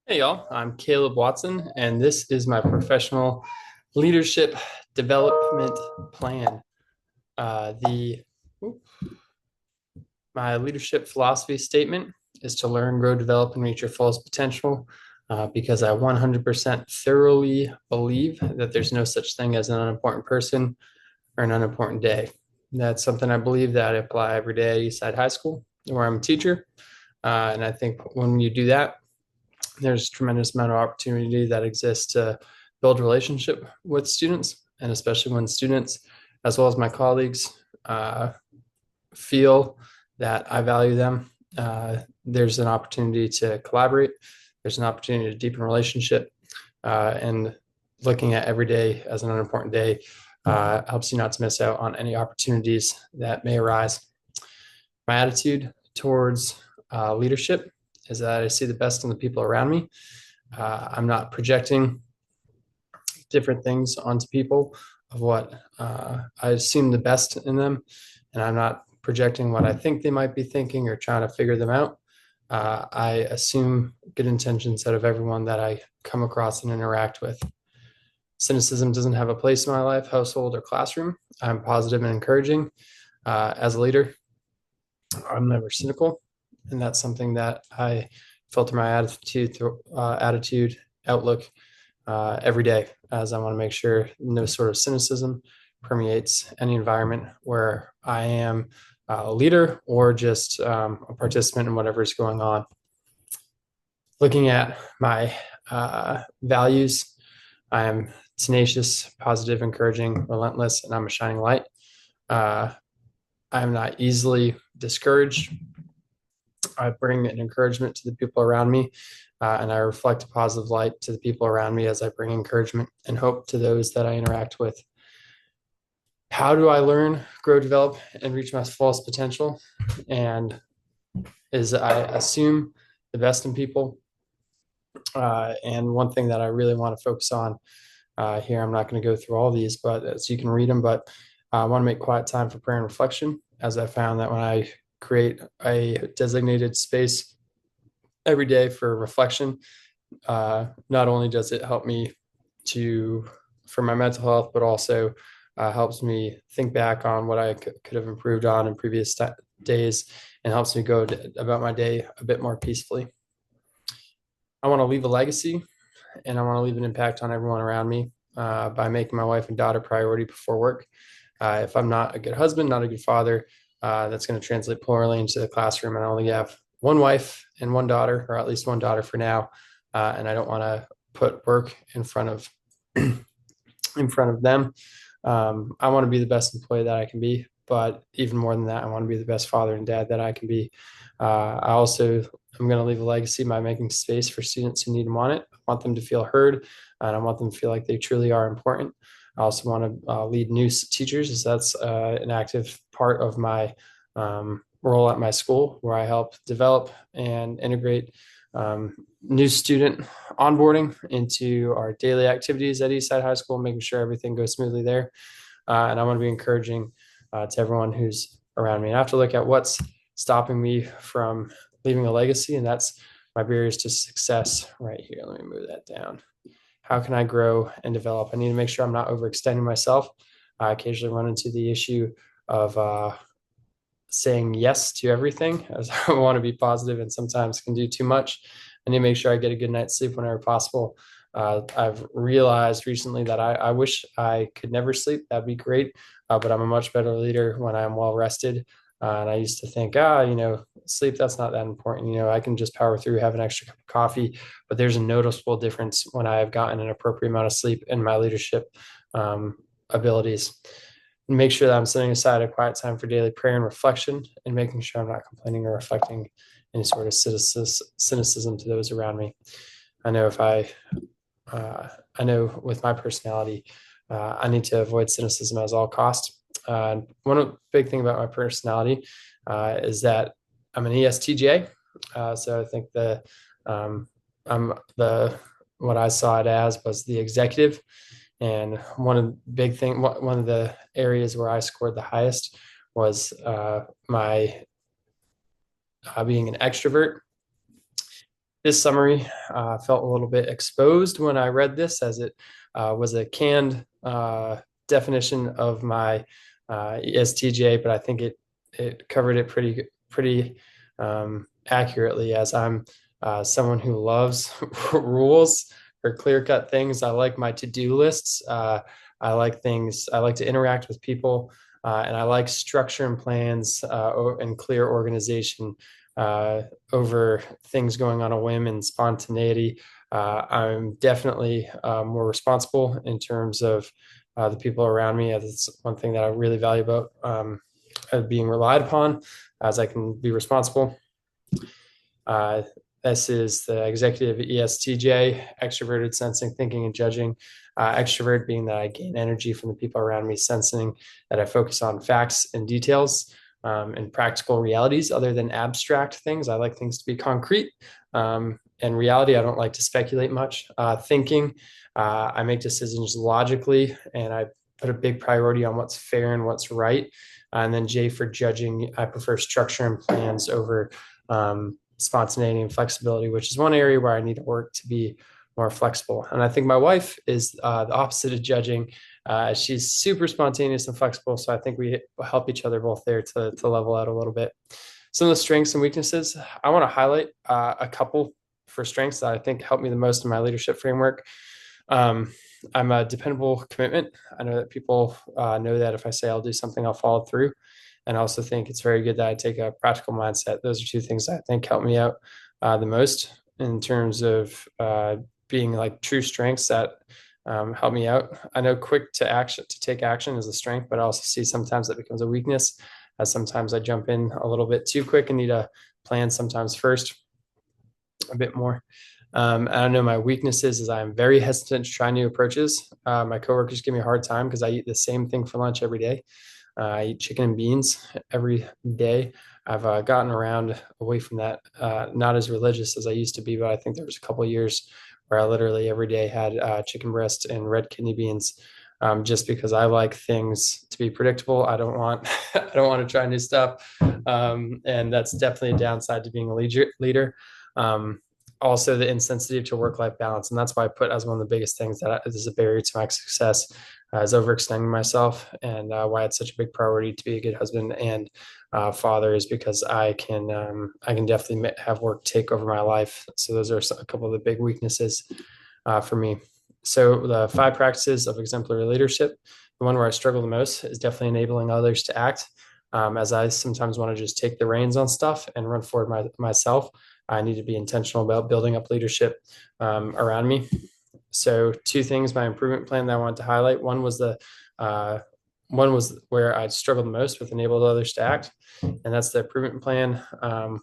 Hey y'all, I'm Caleb Watson, and this is my professional leadership development plan. The My leadership philosophy statement is to learn, grow, develop, and reach your fullest potential. Because I 100% thoroughly believe that there's no such thing as an unimportant person or an unimportant day. That's something I believe that I apply every day at Eastside High School, where I'm a teacher. And I think when you do that, there's a tremendous amount of opportunity that exists to build relationship with students, and especially when students, as well as my colleagues, feel that I value them. There's an opportunity to collaborate. There's an opportunity to deepen relationship, and looking at every day as an unimportant day helps you not to miss out on any opportunities that may arise. My attitude towards leadership is that I see the best in the people around me. I'm not projecting different things onto people of what I assume the best in them, and I'm not projecting what I think they might be thinking or trying to figure them out. I assume good intentions out of everyone that I come across and interact with. Cynicism doesn't have a place in my life, household, or classroom. I'm positive and encouraging. As a leader, I'm never cynical, and that's something that I filter my attitude, outlook every day, as I want to make sure no sort of cynicism permeates any environment where I am a leader or just a participant in whatever is going on. Looking at my values, I am tenacious, positive, encouraging, relentless, and I'm a shining light. I am not easily discouraged. I bring an encouragement to the people around me, and I reflect a positive light to the people around me as I bring encouragement and hope to those that I interact with. How do I learn, grow, develop, and reach my fullest potential? And is I assume the best in people. And one thing that I really want to focus on here, I'm not going to go through all these, but so you can read them, but I want to make quiet time for prayer and reflection, as I found that when I create a designated space every day for reflection, not only does it help me for my mental health, but also helps me think back on what I could have improved on in previous days, and helps me go about my day a bit more peacefully. I want to leave a legacy, and I want to leave an impact on everyone around me by making my wife and daughter priority before work. If I'm not a good husband, not a good father, that's going to translate poorly into the classroom. And I only have one wife and one daughter, or at least one daughter for now. And I don't want to put work in front of them. I want to be the best employee that I can be, but even more than that, I want to be the best father and dad that I can be. I also am going to leave a legacy by making space for students who need and want it. I want them to feel heard, and I want them to feel like they truly are important. I also want to lead new teachers, as that's an active part of my role at my school, where I help develop and integrate new student onboarding into our daily activities at Eastside High School, making sure everything goes smoothly there. And I want to be encouraging to everyone who's around me. And I have to look at what's stopping me from leaving a legacy, and that's my barriers to success right here. Let me move that down. How can I grow and develop? I need to make sure I'm not overextending myself. I occasionally run into the issue of saying yes to everything, as I want to be positive and sometimes can do too much. I need to make sure I get a good night's sleep whenever possible. I've realized recently that I wish I could never sleep. That'd be great. But I'm a much better leader when I'm well rested. And I used to think, sleep, that's not that important. I can just power through, have an extra cup of coffee. But there's a noticeable difference when I have gotten an appropriate amount of sleep in my leadership abilities. And make sure that I'm setting aside a quiet time for daily prayer and reflection, and making sure I'm not complaining or reflecting any sort of cynicism to those around me. I know I know with my personality, I need to avoid cynicism at all costs. One big thing about my personality is that I'm an ESTJ. So I think I'm what I saw it as was the executive. And one of the areas where I scored the highest was my being an extrovert. This summary felt a little bit exposed when I read this, as it was a canned definition of my ESTJ, but I think it covered it pretty accurately, as I'm someone who loves rules or clear-cut things. I like my to-do lists. I like things. I like to interact with people, and I like structure and plans and clear organization over things going on a whim and spontaneity. I'm definitely more responsible in terms of the people around me. That's one thing that I really value about being relied upon, as I can be responsible. Uh, this is the executive ESTJ, extroverted, sensing, thinking, and judging. Extrovert being that I gain energy from the people around me, sensing that I focus on facts and details and practical realities other than abstract things. I like things to be concrete. And reality, I don't like to speculate much. Thinking, I make decisions logically, and I put a big priority on what's fair and what's right. And then J for judging, I prefer structure and plans over spontaneity and flexibility, which is one area where I need to work to be more flexible. And I think my wife is the opposite of judging. She's super spontaneous and flexible. So I think we help each other both there to level out a little bit. Some of the strengths and weaknesses, I want to highlight a couple for strengths that I think help me the most in my leadership framework. I'm a dependable commitment. I know that people know that if I say I'll do something, I'll follow through. And I also think it's very good that I take a practical mindset. Those are two things that I think help me out the most in terms of being like true strengths that help me out. I know quick to take action is a strength, but I also see sometimes that becomes a weakness, as sometimes I jump in a little bit too quick and need to plan sometimes first a bit more. I know my weaknesses is I'm very hesitant to try new approaches. My coworkers give me a hard time because I eat the same thing for lunch every day. I eat chicken and beans every day. I've gotten around away from that, not as religious as I used to be, but I think there was a couple of years where I literally every day had chicken breast and red kidney beans, just because I like things to be predictable. I don't want I don't want to try new stuff, and that's definitely a downside to being a leader. Also, the insensitive to work-life balance, and that's why I put as one of the biggest things that is a barrier to my success is overextending myself, and why it's such a big priority to be a good husband and father is because I can definitely have work take over my life. So those are a couple of the big weaknesses for me. So the 5 practices of exemplary leadership, the one where I struggle the most is definitely enabling others to act. As I sometimes want to just take the reins on stuff and run forward myself, I need to be intentional about building up leadership around me. So 2 things, my improvement plan that I wanted to highlight. One was where I struggled the most with enabling others to act, and that's the improvement plan.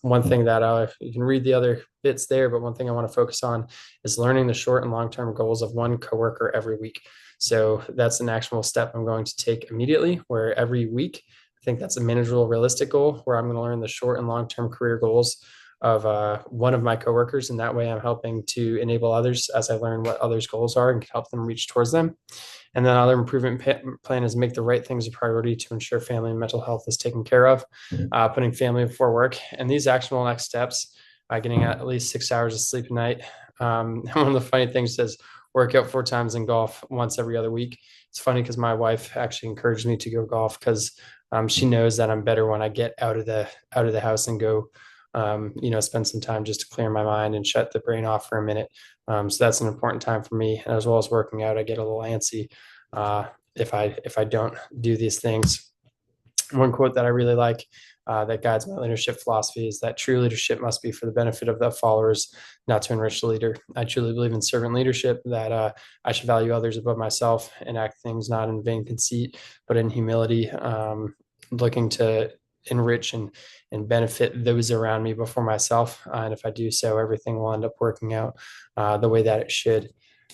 One thing that you can read the other bits there, but one thing I want to focus on is learning the short and long-term goals of one coworker every week. So that's an actionable step I'm going to take immediately, where every week, I think that's a manageable, realistic goal, where I'm going to learn the short and long-term career goals of one of my coworkers, and that way I'm helping to enable others as I learn what others' goals are and can help them reach towards them. And then another improvement plan is make the right things a priority to ensure family and mental health is taken care of, putting family before work. And these actionable next steps, getting at least 6 hours of sleep a night. One of the funny things is work out 4 times and golf once every other week. It's funny because my wife actually encouraged me to go golf because she knows that I'm better when I get out of the house and go spend some time just to clear my mind and shut the brain off for a minute. So that's an important time for me. And as well as working out, I get a little antsy if I don't do these things. One quote that I really like that guides my leadership philosophy is that true leadership must be for the benefit of the followers, not to enrich the leader. I truly believe in servant leadership, that I should value others above myself and act things not in vain conceit, but in humility, looking to enrich and benefit those around me before myself. And if I do so, everything will end up working out the way that it should.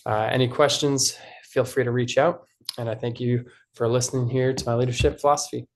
Any questions, feel free to reach out. And I thank you for listening here to my leadership philosophy.